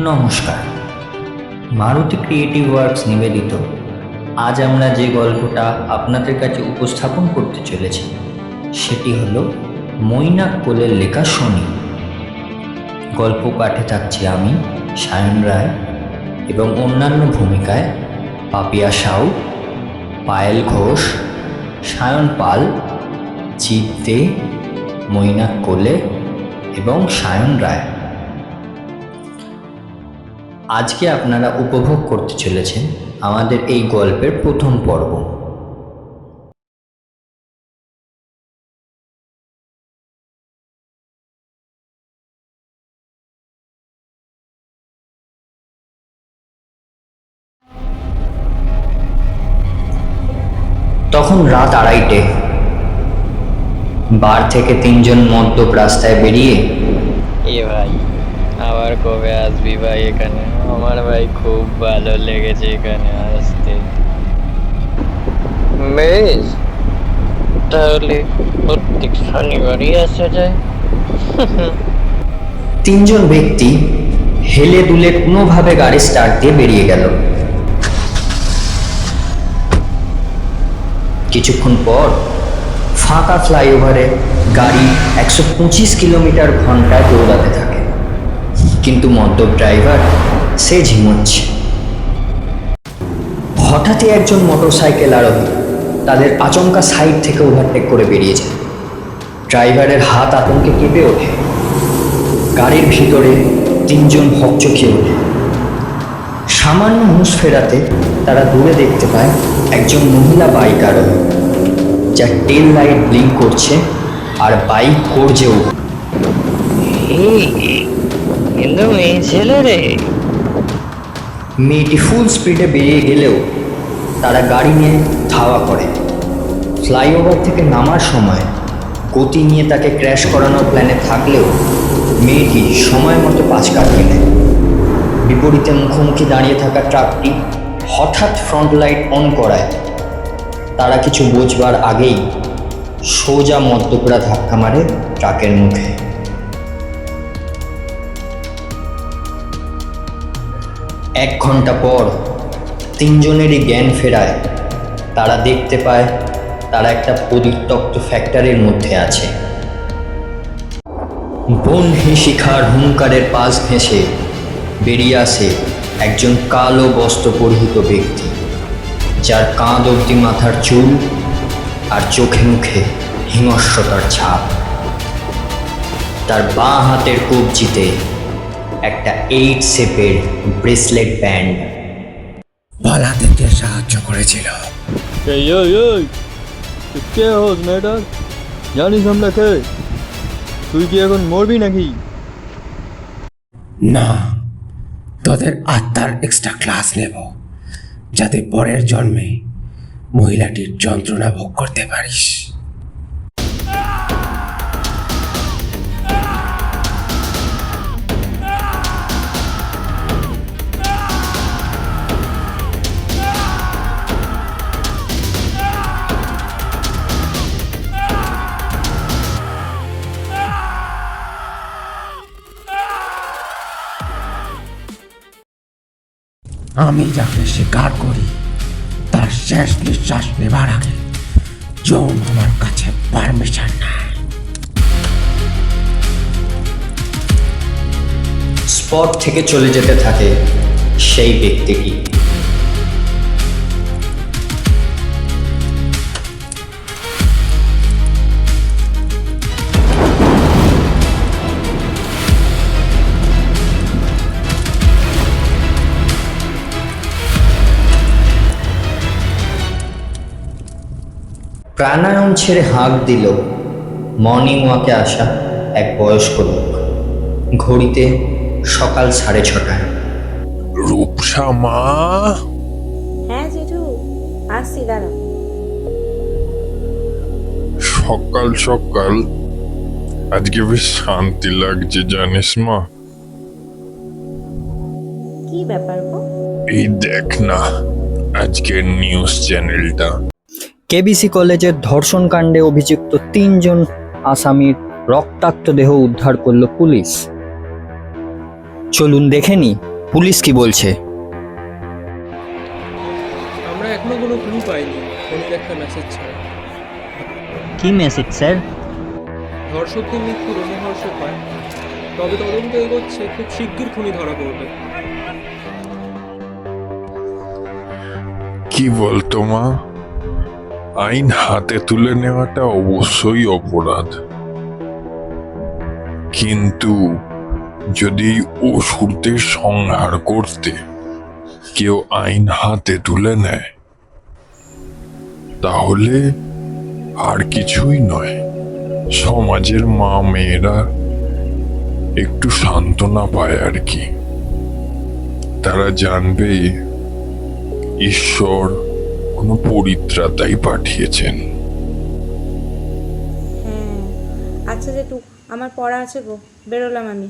নমস্কার, Maruti creative works নিবেদিত আজ আমরা যে গল্পটা আপনাদের কাছে উপস্থাপন করতে চলেছি সেটি হলো মৈনাক কোলের লেখা শনি। গল্প পাঠে থাকছি আমি সায়ন রায় এবং অন্যান্য ভূমিকায় পাপিয়া সাউ, পায়েল ঘোষ, সায়ন পাল, জিৎ দে, মৈনাক কোলে এবং সায়ন রায়। আজকে আপনারা উপভোগ করতে চলেছেন আমাদের এই গল্পের প্রথম পর্ব। তখন রাত 2:30। বার থেকে 3জন মদ্যপ রাস্তায় বেরিয়ে, এ ভাই আবার কবে আসবি ভাই এখানে? আমার ভাই খুব ভালো লেগেছে এখানে আসতে। বেশ, তাহলে প্রত্যেক শনিবারই আসা যায়। 3জন ব্যক্তি হেলে দুলে কোনোভাবে গাড়ি স্টার্ট দিয়ে বেরিয়ে গেল। কিছুক্ষণ পর ফাঁকা ফ্লাইওভারে গাড়ি 125 কিলোমিটার ঘন্টায় দৌড়াতে থাকে, কিন্তু মদ্যপ ড্রাইভার সে ঝিমোচ্ছে। হঠাৎই একজন মোটরসাইকেল আরোহী তাদের আচমকা সাইড থেকে ওভারটেক করে বেরিয়ে যায়। ড্রাইভারের হাত আতঙ্কে কেঁপে ওঠে। গাড়ির ভিতরে 3জন হকচকিয়ে ওঠে। সামান্য হুঁশ ফেরাতে তারা দূরে দেখতে পায় একজন মহিলা বাইক আরোহী, যার টেল লাইট ব্লিঙ্ক করছে আর বাইক গর্জে উঠছে। কিন্তু মেয়ে ছেলে রে। মেয়েটি ফুল স্পিডে বেরিয়ে গেলেও তারা গাড়ি নিয়ে ধাওয়া করে। ফ্লাইওভার থেকে নামার সময় গতি নিয়ে তাকে ক্র্যাশ করানোর প্ল্যানে থাকলেও মেয়েটি সময় মতো পাশ কাটিয়ে নেয়। বিপরীতে মুখোমুখি দাঁড়িয়ে থাকা ট্রাকটি হঠাৎ ফ্রন্ট লাইট অন করায়। তারা কিছু বোঝবার আগেই সোজা মদ্যপরা ধাক্কা মারে ট্রাকের মুখে। 1 ঘন্টা পর 3জনেরই জ্ঞান ফেরায়। তারা দেখতে পায় তারা একটা পরিত্যক্ত ফ্যাক্টরির মধ্যে আছে। বন্যী শিখার হুঙ্কারের পাশ ঘেঁষে বেরিয়ে আসে একজন কালো বস্ত্র পরিহিত ব্যক্তি, যার কাঁধ অবধি মাথার চুল আর চোখে মুখে হিংস্রতার ছাপ। তার বাঁ হাতের কবজিতে একটা 8 শেপের ব্রেসলেট ব্যান্ড। পালাতে কে সাহায্য করেছিল? এই তুই কে হোস মেয়েটার? জানিস আমরা কে? তুই কি এখন মরবি নাকি? না, তোদের আত্মার এক্সট্রা ক্লাস নেব, যাতে পরের জন্মে মহিলাটির যন্ত্রণা ভোগ করতে পারিস। আমি যাকে স্বীকার করি তার শেষ নিঃশ্বাস নেবার আগে যৌন আমার কাছে পারমিশন নেয়। স্পট থেকে চলে যেতে থাকে সেই ব্যক্তিটি। প্রাণায়াম ছেড়ে হাঁক দিল মর্নিং ওয়াকে আসা এক বয়স্ক লোক। ঘড়িতে সকাল 6:30। রূপসা মা, হ্যাঁ জেঠু, আসছি দাঁড়া। সকাল সকাল আজকে বেশ শান্তি লাগছে জানিস মা। কি ব্যাপার গো? এই দেখ না আজকের নিউজ চ্যানেলটা। কেবিসি কলেজের ধর্ষণ কাণ্ডে অভিযুক্ত 3জন আসামির রক্তাক্ত দেহ উদ্ধার করল পুলিশ। চলুন দেখে নি পুলিশ কি বলছে? আমরা এখনো কোনো ক্লু পাইনি ফোনের একটা মেসেজ ছাড়া। কি মেসেজ স্যার? ধর্ষকদের মৃত্যু রোমহর্ষক হয়, তবে তদন্ত এগোচ্ছে, খুব শিগগির খুনি ধরা পড়বে। কি বলতো মা, আইন হাতে তুলে নেওয়াটা অবশ্যই অপরাধ, কিন্তু যদি অসুরদের সংহার করতে কেউ আইন হাতে তুলে নেয় তাহলে আর কিছুই নয়, সমাজের মা মেয়েরা একটু সান্ত্বনা পায় আর কি। তারা জানবে ঈশ্বর কোনো পরিত্রাতাই পাঠিয়েছেন। হ্যাঁ, আচ্ছা জেঠু, আমার পড়া আছে গো, বেরোলাম আমি।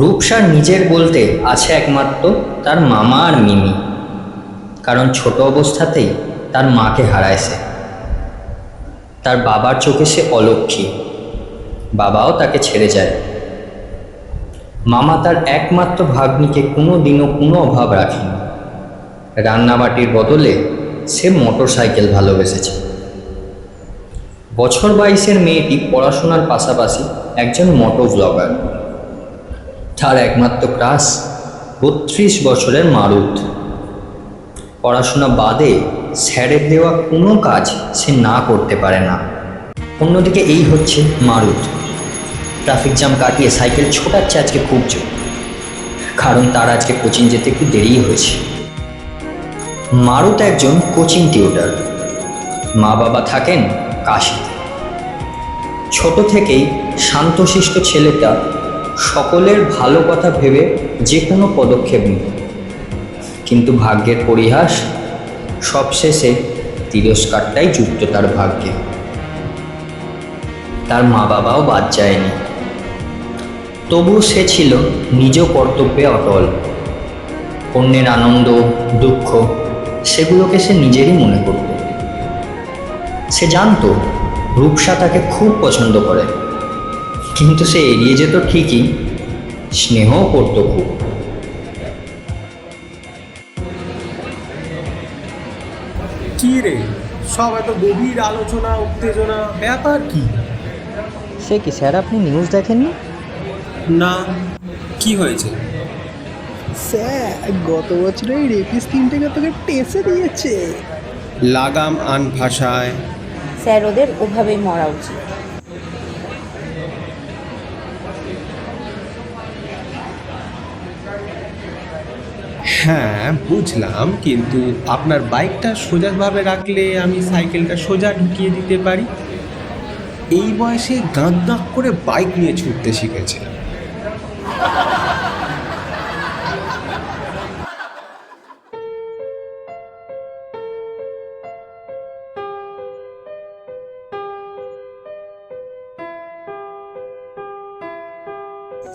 রূপসার নিজের বলতে আছে একমাত্র তার মামা আর মিমি, কারণ ছোট অবস্থাতেই তার মাকে হারায় সে। তার বাবার চোখে সে অলক্ষী, বাবাও তাকে ছেড়ে যায়। মামা তার একমাত্র ভাগ্নিকে কোনো দিনও কোনো অভাব রাখেনি। রান্নাবাটির বদলে সে মোটর সাইকেল ভালোবেসেছে। বছর 22-এর মেয়েটি পড়াশোনার পাশাপাশি একজন মোটো ব্লগার। তার একমাত্র ক্রাশ 32 বছরের মারুত। পড়াশোনা বাদে স্যারের দেওয়া কোনো কাজ সে না করতে পারে না। অন্যদিকে এই হচ্ছে মারুত, ট্রাফিক জ্যাম কাটিয়ে সাইকেল ছোটাচ্ছে আজকে খুব জোর, কারণ তার আজকে কোচিং যেতে একটু দেরি হয়েছে। মারুত একজন কোচিং টিউটার, মা বাবা থাকেন কাশীতে। ছোট থেকেই শান্তশিষ্ট ছেলেটা সকলের ভালো কথা ভেবে যে কোনো পদক্ষেপ নিত, কিন্তু ভাগ্যের পরিহাস, সবশেষে তিরস্কারটাই যুক্ত তার ভাগ্যে। তার মা বাবাও বাদ যায়নি, তবুও সে ছিল নিজ কর্তব্যে অটল। অন্যের আনন্দ দুঃখ সেগুলোকে সে নিজেরই মনে করত। সে জানতো রূপসা তাকে খুব পছন্দ করে, কিন্তু সে এড়িয়ে যেত ঠিকই, স্নেহও করত খুব। কি রে, সব এত গভীর আলোচনা উত্তেজনা, ব্যাপার কি? সে কি স্যার, আপনি নিউজ দেখেননি? না, কি হয়েছে? স্যার গত বছর এই রেপিস তিনটেকে তোকে টেসে দিয়েছে। লাগাম আন ভাষায়। স্যার, ওদের ওভাবেই মরা উচিত। হ্যাঁ বুঝলাম, কিন্তু আপনার বাইকটা সোজাভাবে রাখলে আমি সাইকেলটা সোজা ঢুকিয়ে দিতে পারি। এই বয়সে দাঁত দাঁত করে বাইক নিয়ে ছুটতে শিখেছে।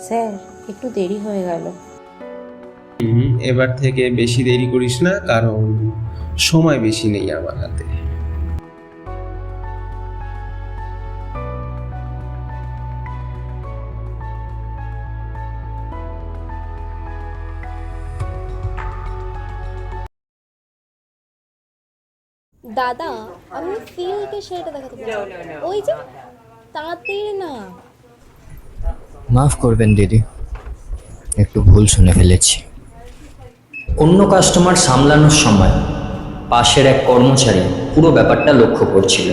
স্যার, একটু দেরি হয়ে গেল। এবার থেকে বেশি দেরি করিস না, কারণ সময় বেশি নেই আমার হাতে। দাদা, আমি সিল্কের শাড়িটা দেখাতে পারি? ওই যে তাঁতের না। মাফ করবেন দিদি, একটু ভুল শুনে ফেলেছি। অন্য কাস্টমার সামলানোর সময় পাশের এক কর্মচারী পুরো ব্যাপারটা লক্ষ্য করছিল।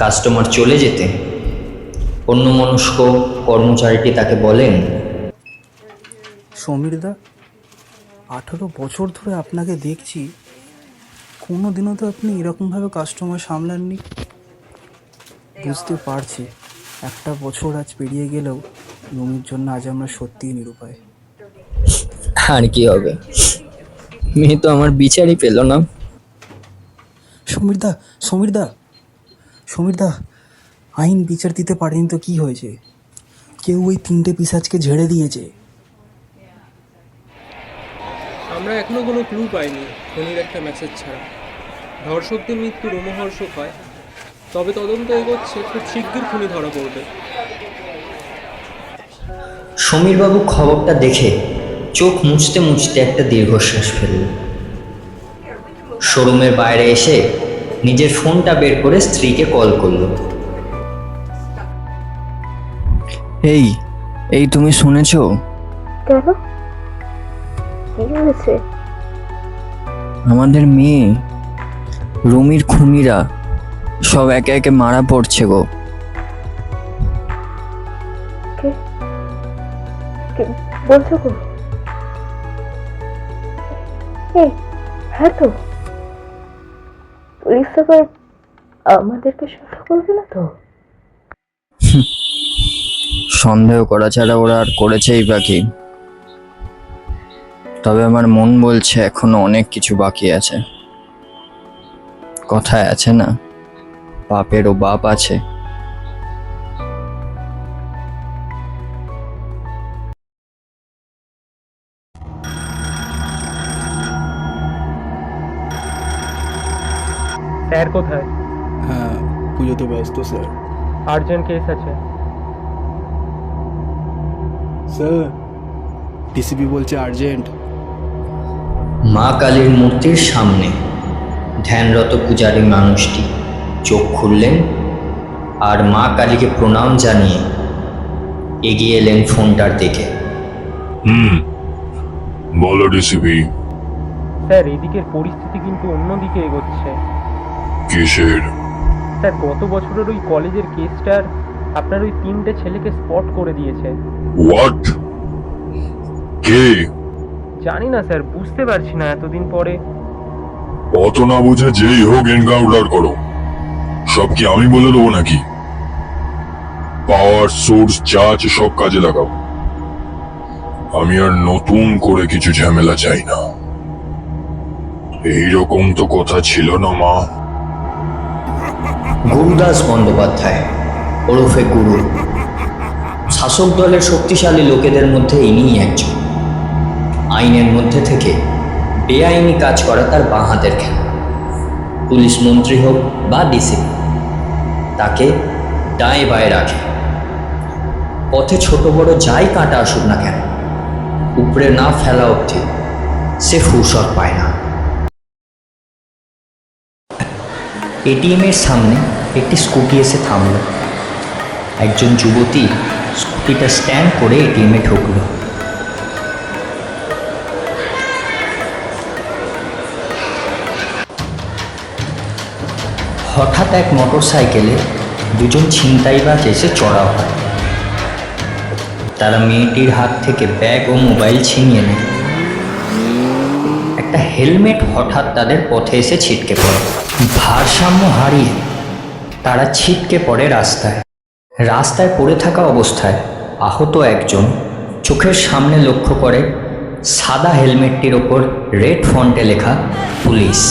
কাস্টমার চলে যেতে অন্যমনস্ক কর্মচারীটি তাকে বলেন, সমীরদা, 18 বছর ধরে আপনাকে দেখছি, কোনো দিনও তো আপনি এরকমভাবে কাস্টমার সামলাননি। বুঝতে পারছি একটা বছর আজ পেরিয়ে গেলেও রুমির জন্য আজ আমরা সত্যিই নিরুপায়। আর কি হবে, মেয়ে তো আমার বিচারই পেল না। সমীরদা, সমীরদা, সমীরদা, আইন বিচার দিতে পারেনি তো কি হয়েছে? কেউ ওই 3টে পিশাচকে ঝেড়ে দিয়েছে। আমরা এখনো কোনো ক্লু পাইনি ফোনের একটা মেসেজ ছাড়া। ধর্ষকদের মৃত্যু রোমহর্ষক হয়, তবে তদন্ত এগোচ্ছে, খুব শিগগির খুনি ধরা পড়বে। সমীরবাবু খবরটা দেখে চোখ মুছতে মুছতে একটা দীর্ঘশ্বাস ফেলল। শোরুমের বাইরে এসে নিজের ফোনটা বের করে স্ত্রীকে কল করলো। এই এই তুমি শুনেছো? কেন, কি হয়েছে? আমাদের মেয়ে রুমির খুনিরা সব একে একে মারা পড়ছে গো। বলছো গো? হ্যাঁ তো, পুলিশ আবার আমাদেরকে সন্দেহ করবে না তো? সন্দেহ করা ছাড়া ওরা আর করেছেই বাকি। তবে আমার মন বলছে এখনো অনেক কিছু বাকি আছে। কথায় আছে না, পাপেরও বাপ আছে। স্যার কোথায়? হ্যাঁ, পুজোতে ব্যস্ত স্যার। আর্জেন্ট কেস আছে। স্যার, ডিসিপি বলছে আর্জেন্ট। মা কালীর মূর্তির সামনে ধ্যানরত পূজারী মানুষটি চোখ খুললেন আর মা কালীকে প্রণাম জানিয়ে এগিয়ে এলেন ফোনটার দিকে। বলো ডিসিপি। স্যার, এদিকের পরিস্থিতি কিন্তু অন্যদিকে এগোচ্ছে। কিসের? স্যার, গত বছরের ওই কলেজের কেসটার আপনার ওই 3টে ছেলেকে স্পট করে দিয়েছে। হোয়াট? কে? জানি না স্যার, বুঝতে পারছি না এতদিন পরে। অত না বুঝে যেই হোক এনকাউন্টার করো। সব কি আমি বলে দেবো নাকি? পাওয়ার সোর্স যা আছে সব কাজে লাগাও। আমি আর নতুন করে কিছু ঝামেলা চাই না। এইরকম তো কথা ছিল না মা। গুরুদাস বন্দ্যোপাধ্যায় ওরফে গুরু, শাসক দলের শক্তিশালী লোকেদের মধ্যে ইনিই একজন। আইনের মধ্যে থেকে বেআইনি কাজ করা তার বাঁ হাতের খেলা। পুলিশ মন্ত্রী হোক বা ডিসিপি, তাকে ডায়ে বায়ে রাখে। পথে ছোট বড় যাই কাঁটা আসুক না কেন, উপরে না ফেলা অবধি সে ফুরসত পায় না। এটিএমের সামনে একটি স্কুটি এসে থামল। একজন যুবতী স্কুটিটা স্ট্যান্ড করে এটিএমে ঢুকল। হঠাৎ এক মোটর সাইকেলে দুজন ছিনতাইবাজ এসে চড়াও হয়। তারা মেয়েটির হাত থেকে ব্যাগ ও মোবাইল ছিনিয়ে নেয়। একটা হেলমেট হঠাৎ তাদের পথে এসে ছিটকে পড়ে। ভারসাম্য হারিয়ে তারা ছিটকে পড়ে রাস্তায়। রাস্তায় পড়ে থাকা অবস্থায় আহত একজন চোখের সামনে লক্ষ্য করে সাদা হেলমেটটির ওপর রেড ফন্টে লেখা পুলিশ।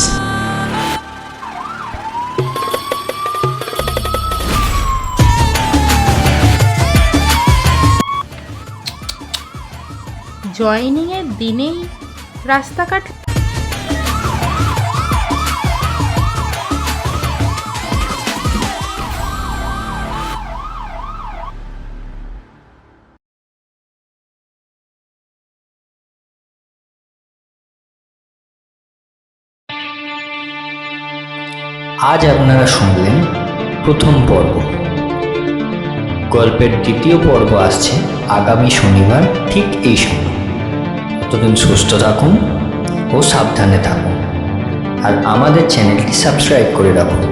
জয়েনিংয়ের দিনেই রাস্তাঘাট আজ আপনারা শুনলেন প্রথম পর্ব। গল্পের দ্বিতীয় পর্ব আসছে আগামী শনিবার ঠিক এই সময়। ততদিন সুস্থ থাকুন ও সাবধানে থাকুন, আর আমাদের চ্যানেলটি সাবস্ক্রাইব করে রাখুন।